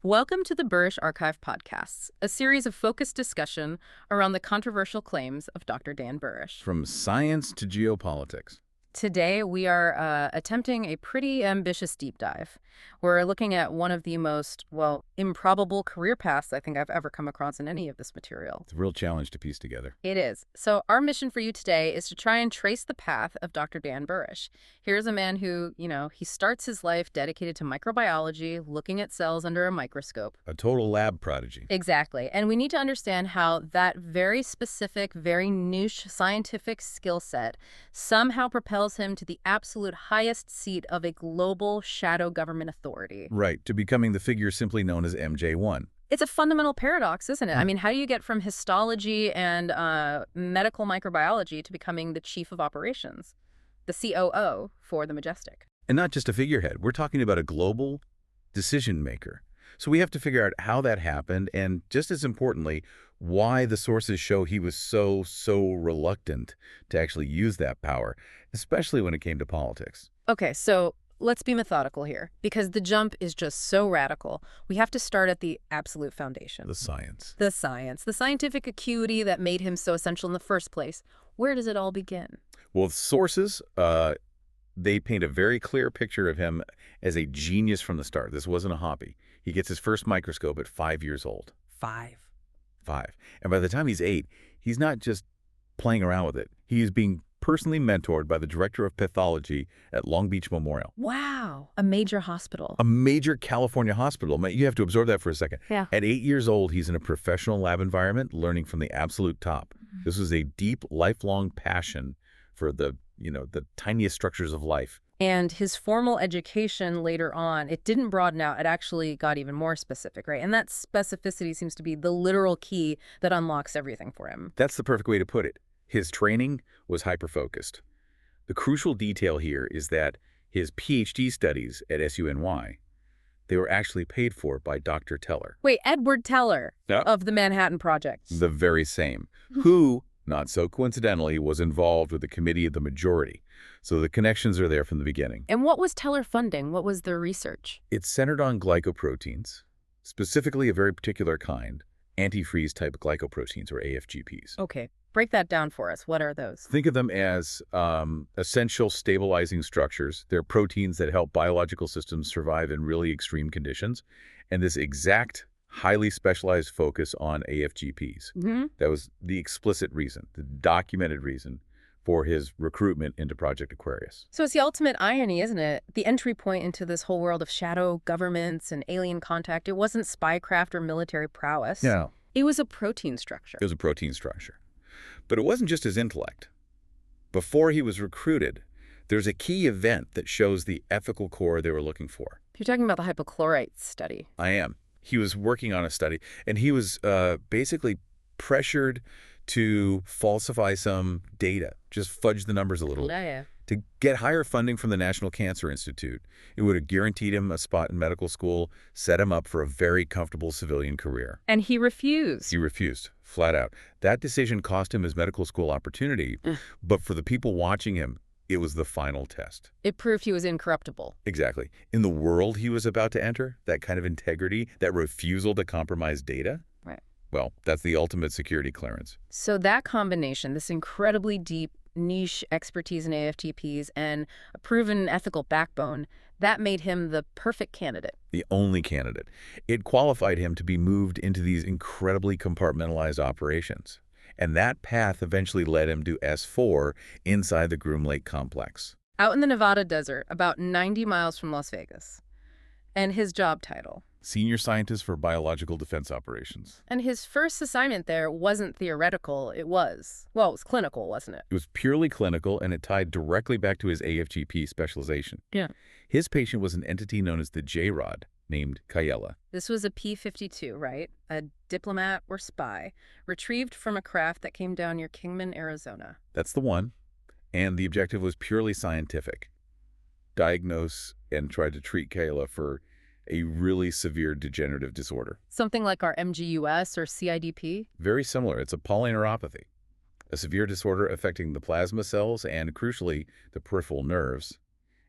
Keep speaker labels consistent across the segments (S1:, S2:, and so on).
S1: Welcome to the Burisch Archive Podcasts, a series of focused discussion around the controversial claims of Dr. Dan Burisch.
S2: From science to geopolitics.
S1: Today, we are attempting a pretty ambitious deep dive. We're looking at one of the most, improbable career paths I think I've ever come across in any of this material.
S2: It's a real challenge to piece together.
S1: It is. So our mission for you today is to try and trace the path of Dr. Dan Burisch. Here's a man who, he starts his life dedicated to microbiology, looking at cells under a microscope.
S2: A total lab prodigy.
S1: Exactly. And we need to understand how that very specific, very niche scientific skill set somehow propels him to the absolute highest seat of a global shadow government authority.
S2: Right, to becoming the figure simply known as MJ1.
S1: It's a fundamental paradox, isn't it? I mean, how do you get from histology and medical microbiology to becoming the chief of operations, the COO for the Majestic?
S2: And not just a figurehead. We're talking about a global decision maker. So we have to figure out how that happened, and just as importantly, why the sources show he was so reluctant to actually use that power, especially when it came to politics.
S1: Okay, so let's be methodical here, because the jump is just so radical. We have to start at the absolute foundation.
S2: The science.
S1: The science. The scientific acuity that made him so essential in the first place. Where does it all begin?
S2: Well, sources, they paint a very clear picture of him as a genius from the start. This wasn't a hobby. He gets his first microscope at 5 years old.
S1: Five.
S2: And by the time he's 8, he's not just playing around with it. He is being personally mentored by the director of pathology at Long Beach Memorial.
S1: Wow. A major hospital.
S2: A major California hospital. You have to absorb that for a second.
S1: Yeah.
S2: At 8 years old, he's in a professional lab environment, learning from the absolute top. This was a deep, lifelong passion for the tiniest structures of life.
S1: And his formal education later on, it didn't broaden out. It actually got even more specific, right? And that specificity seems to be the literal key that unlocks everything for him.
S2: That's the perfect way to put it. His training was hyper-focused. The crucial detail here is that his PhD studies at SUNY, they were actually paid for by Dr. Teller.
S1: Wait, Edward Teller
S2: Yep.
S1: of the Manhattan Project.
S2: The very same, who, not so coincidentally, was involved with the Committee of the Majority. So the connections are there from the beginning.
S1: And what was Teller funding? What was their research?
S2: It's centered on glycoproteins, specifically a very particular kind, antifreeze type glycoproteins, or AFGPs.
S1: Okay, break that down for us. What are those?
S2: Think of them as essential stabilizing structures. They're proteins that help biological systems survive in really extreme conditions. And this exact, highly specialized focus on AFGPs. That was the explicit reason, the documented reason for his recruitment into Project Aquarius.
S1: So it's the ultimate irony, isn't it? The entry point into this whole world of shadow governments and alien contact, it wasn't spycraft or military prowess.
S2: Yeah.
S1: It was a protein structure.
S2: It was a protein structure. But it wasn't just his intellect. Before he was recruited, there's a key event that shows the ethical core they were looking for.
S1: You're talking about the hypochlorite study.
S2: I am. He was working on a study, and he was basically pressured to falsify some data, just fudge the numbers a little, to get higher funding from the National Cancer Institute. It would have guaranteed him a spot in medical school, set him up for a very comfortable civilian career.
S1: And he refused.
S2: He refused, flat out. That decision cost him his medical school opportunity, but for the people watching him, it was the final test.
S1: It proved he was incorruptible.
S2: Exactly. In the world he was about to enter, that kind of integrity, that refusal to compromise data,
S1: Right.
S2: well, that's the ultimate security clearance.
S1: So that combination, this incredibly deep niche expertise in AFTPs and a proven ethical backbone, that made him the perfect candidate.
S2: The only candidate. It qualified him to be moved into these incredibly compartmentalized operations. And that path eventually led him to S4 inside the Groom Lake complex.
S1: Out in the Nevada desert, about 90 miles from Las Vegas. And his job title?
S2: Senior Scientist for Biological Defense Operations.
S1: And his first assignment there wasn't theoretical, it was clinical, wasn't it?
S2: It was purely clinical, and it tied directly back to his AFGP specialization.
S1: Yeah.
S2: His patient was an entity known as the J-Rod, named Kayela.
S1: This was a P-52, right? A diplomat or spy, retrieved from a craft that came down near Kingman, Arizona.
S2: That's the one. And the objective was purely scientific. Diagnose and try to treat Kayela for a really severe degenerative disorder.
S1: Something like our MGUS or CIDP?
S2: Very similar. It's a polyneuropathy, a severe disorder affecting the plasma cells and, crucially, the peripheral nerves.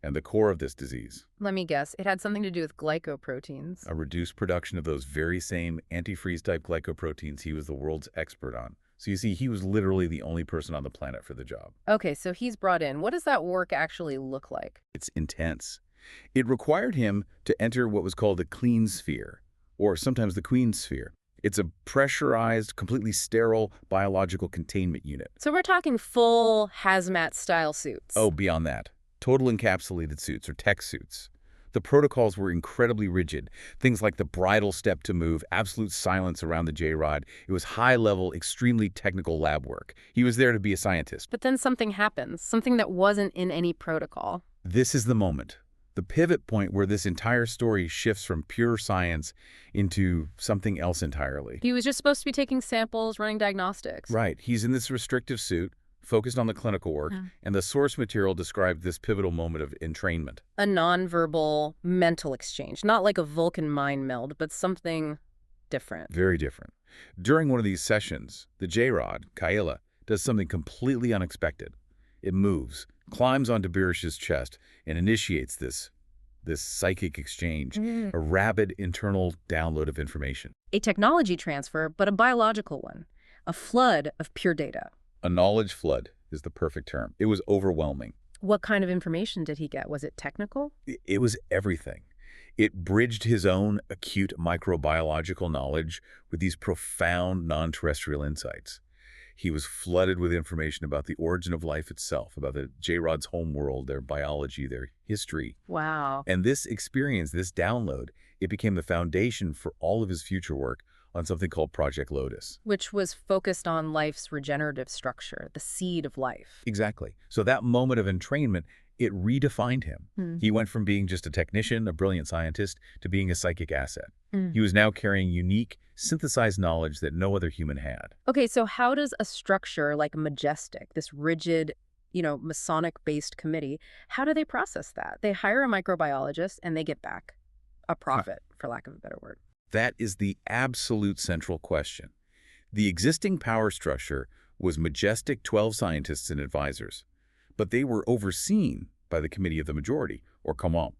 S2: and the core of this disease.
S1: Let me guess. It had something to do with glycoproteins.
S2: A reduced production of those very same antifreeze-type glycoproteins he was the world's expert on. So you see, he was literally the only person on the planet for the job.
S1: Okay, so he's brought in. What does that work actually look like?
S2: It's intense. It required him to enter what was called the clean sphere, or sometimes the queen sphere. It's a pressurized, completely sterile biological containment unit.
S1: So we're talking full hazmat-style suits.
S2: Oh, beyond that. Total encapsulated suits, or tech suits. The protocols were incredibly rigid. Things like the bridle step to move, absolute silence around the J-rod. It was high-level, extremely technical lab work. He was there to be a scientist.
S1: But then something happens, something that wasn't in any protocol.
S2: This is the moment. The pivot point where this entire story shifts from pure science into something else entirely.
S1: He was just supposed to be taking samples, running diagnostics.
S2: Right. He's in this restrictive suit, focused on the clinical work, and the source material described this pivotal moment of entrainment.
S1: A nonverbal mental exchange, not like a Vulcan mind meld, but something different.
S2: Very different. During one of these sessions, the J-rod, Kaela, does something completely unexpected. It moves, climbs onto Burisch's chest, and initiates this psychic exchange, a rapid internal download of information.
S1: A technology transfer, but a biological one. A flood of pure data.
S2: A knowledge flood is the perfect term. It was overwhelming.
S1: What kind of information did he get? Was it technical?
S2: It was everything. It bridged his own acute microbiological knowledge with these profound non-terrestrial insights. He was flooded with information about the origin of life itself, about the J-rod's home world, their biology, their history.
S1: Wow.
S2: And this experience, this download, it became the foundation for all of his future work on something called Project Lotus.
S1: Which was focused on life's regenerative structure, the seed of life.
S2: Exactly. So that moment of entrainment, it redefined him. He went from being just a technician, a brilliant scientist, to being a psychic asset. He was now carrying unique, synthesized knowledge that no other human had.
S1: Okay, so how does a structure like Majestic, this rigid, Masonic-based committee, how do they process that? They hire a microbiologist and they get back a profit, for lack of a better word.
S2: That is the absolute central question. The existing power structure was Majestic 12 scientists and advisors, but they were overseen by the Committee of the Majority, or Command.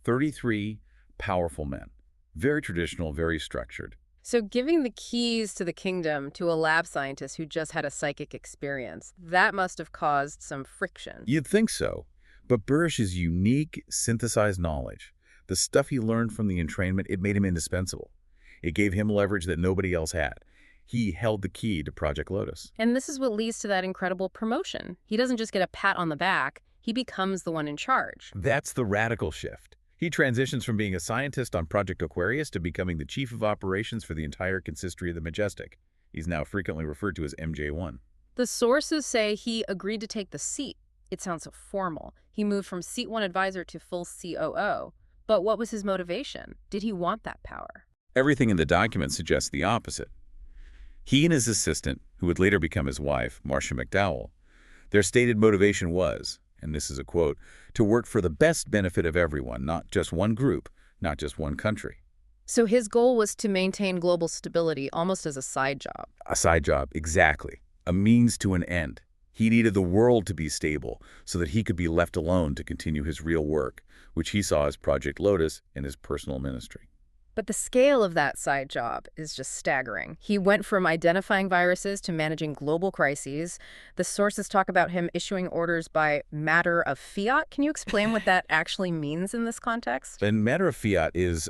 S2: 33 powerful men, very traditional, very structured.
S1: So giving the keys to the kingdom to a lab scientist who just had a psychic experience, that must have caused some friction.
S2: You'd think so, but Burisch's unique, synthesized knowledge, the stuff he learned from the entrainment, it made him indispensable. It gave him leverage that nobody else had. He held the key to Project Lotus.
S1: And this is what leads to that incredible promotion. He doesn't just get a pat on the back, he becomes the one in charge.
S2: That's the radical shift. He transitions from being a scientist on Project Aquarius to becoming the chief of operations for the entire consistory of the Majestic. He's now frequently referred to as MJ1.
S1: The sources say he agreed to take the seat. It sounds so formal. He moved from seat 1 advisor to full COO. But what was his motivation? Did he want that power?
S2: Everything in the document suggests the opposite. He and his assistant, who would later become his wife, Marcia McDowell, their stated motivation was, and this is a quote, to work for the best benefit of everyone, not just one group, not just one country.
S1: So his goal was to maintain global stability almost as a side job.
S2: A side job, exactly. A means to an end. He needed the world to be stable so that he could be left alone to continue his real work, which he saw as Project Lotus and his personal ministry.
S1: But the scale of that side job is just staggering. He went from identifying viruses to managing global crises. The sources talk about him issuing orders by matter of fiat. Can you explain what that actually means in this context?
S2: And matter of fiat is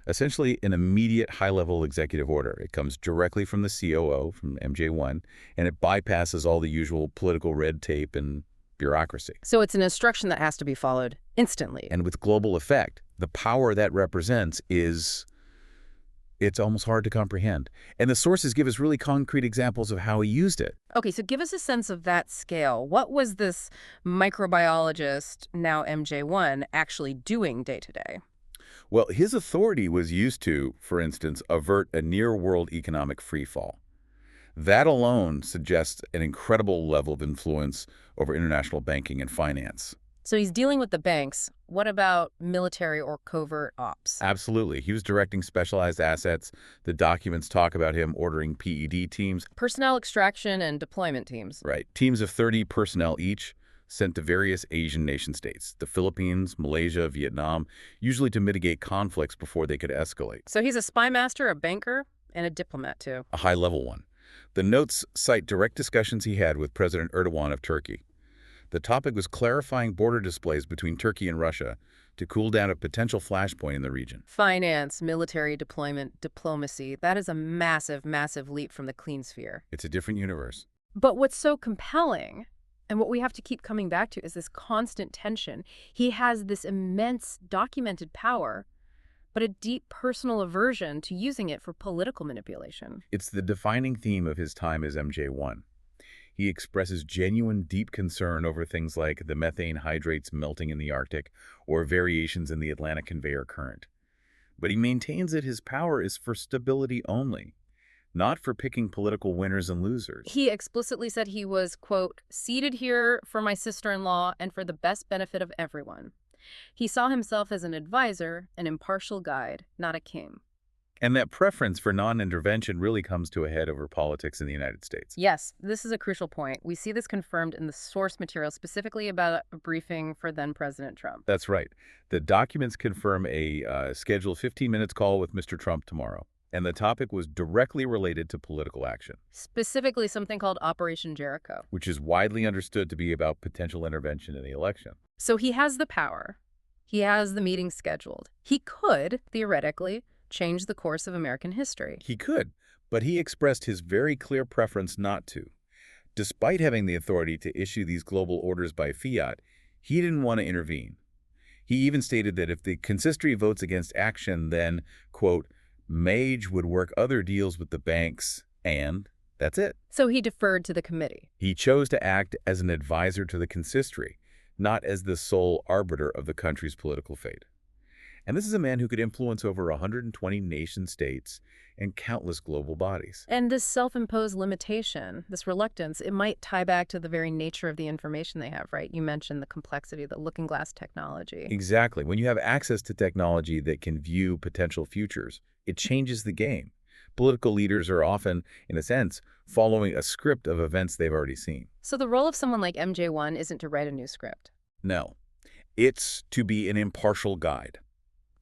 S2: essentially an immediate high-level executive order. It comes directly from the COO, from MJ1, and it bypasses all the usual political red tape and bureaucracy.
S1: So it's an instruction that has to be followed instantly.
S2: And with global effect, the power that represents it's almost hard to comprehend. And the sources give us really concrete examples of how he used it.
S1: Okay, so give us a sense of that scale. What was this microbiologist, now MJ1, actually doing day to day?
S2: Well, his authority was used to, for instance, avert a near-world economic freefall. That alone suggests an incredible level of influence over international banking and finance.
S1: So he's dealing with the banks. What about military or covert ops?
S2: Absolutely. He was directing specialized assets. The documents talk about him ordering PED teams.
S1: Personnel extraction and deployment teams.
S2: Right. Teams of 30 personnel each, sent to various Asian nation-states, the Philippines, Malaysia, Vietnam, usually to mitigate conflicts before they could escalate.
S1: So he's a spy master, a banker, and a diplomat, too.
S2: A high-level one. The notes cite direct discussions he had with President Erdogan of Turkey. The topic was clarifying border displays between Turkey and Russia to cool down a potential flashpoint in the region.
S1: Finance, military deployment, diplomacy, that is a massive, massive leap from the clean sphere.
S2: It's a different universe.
S1: But what's so compelling, and what we have to keep coming back to, is this constant tension. He has this immense documented power, but a deep personal aversion to using it for political manipulation.
S2: It's the defining theme of his time as MJ1. He expresses genuine, deep concern over things like the methane hydrates melting in the Arctic or variations in the Atlantic conveyor current. But he maintains that his power is for stability only, not for picking political winners and losers.
S1: He explicitly said he was, quote, seated here for my sister-in-law and for the best benefit of everyone. He saw himself as an advisor, an impartial guide, not a king.
S2: And that preference for non-intervention really comes to a head over politics in the United States.
S1: Yes, this is a crucial point. We see this confirmed in the source material, specifically about a briefing for then-President Trump.
S2: That's right. The documents confirm a scheduled 15 minutes call with Mr. Trump tomorrow. And the topic was directly related to political action.
S1: Specifically something called Operation Jericho.
S2: Which is widely understood to be about potential intervention in the election.
S1: So he has the power. He has the meeting scheduled. He could, theoretically, change the course of American history.
S2: He could, but he expressed his very clear preference not to. Despite having the authority to issue these global orders by fiat, he didn't want to intervene. He even stated that if the consistory votes against action, then, quote, Mage would work other deals with the banks, and that's it.
S1: So he deferred to the committee.
S2: He chose to act as an advisor to the consistory, not as the sole arbiter of the country's political fate. And this is a man who could influence over 120 nation-states and countless global bodies.
S1: And this self-imposed limitation, this reluctance, it might tie back to the very nature of the information they have, right? You mentioned the complexity, the looking glass technology.
S2: Exactly. When you have access to technology that can view potential futures, it changes the game. Political leaders are often, in a sense, following a script of events they've already seen.
S1: So the role of someone like MJ1 isn't to write a new script.
S2: No. It's to be an impartial guide,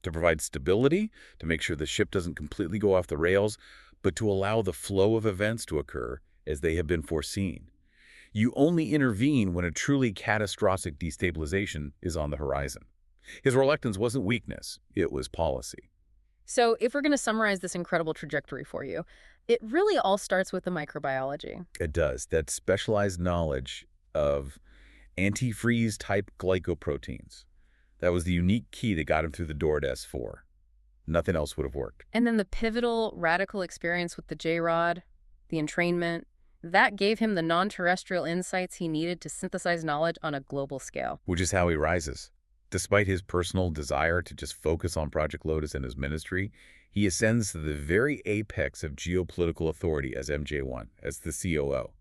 S2: to provide stability, to make sure the ship doesn't completely go off the rails, but to allow the flow of events to occur as they have been foreseen. You only intervene when a truly catastrophic destabilization is on the horizon. His reluctance wasn't weakness, it was policy.
S1: So if we're going to summarize this incredible trajectory for you, it really all starts with the microbiology.
S2: It does. That specialized knowledge of antifreeze type glycoproteins. That was the unique key that got him through the door to S4. Nothing else would have worked.
S1: And then the pivotal, radical experience with the J-Rod, the entrainment, that gave him the non-terrestrial insights he needed to synthesize knowledge on a global scale.
S2: Which is how he rises. Despite his personal desire to just focus on Project Lotus and his ministry, he ascends to the very apex of geopolitical authority as MJ1, as the COO.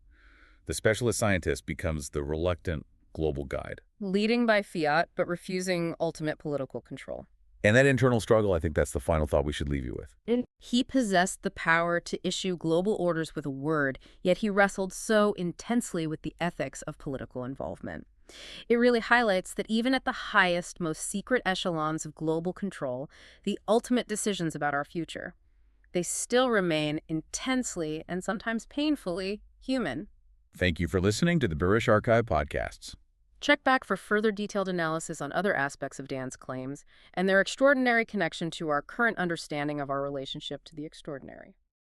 S2: The specialist scientist becomes the reluctant global guide.
S1: Leading by fiat, but refusing ultimate political control.
S2: And that internal struggle, I think that's the final thought we should leave you with.
S1: He possessed the power to issue global orders with a word, yet he wrestled so intensely with the ethics of political involvement. It really highlights that even at the highest, most secret echelons of global control, the ultimate decisions about our future, they still remain intensely and sometimes painfully human.
S2: Thank you for listening to the Burisch Archive Podcasts.
S1: Check back for further detailed analysis on other aspects of Dan's claims and their extraordinary connection to our current understanding of our relationship to the extraordinary.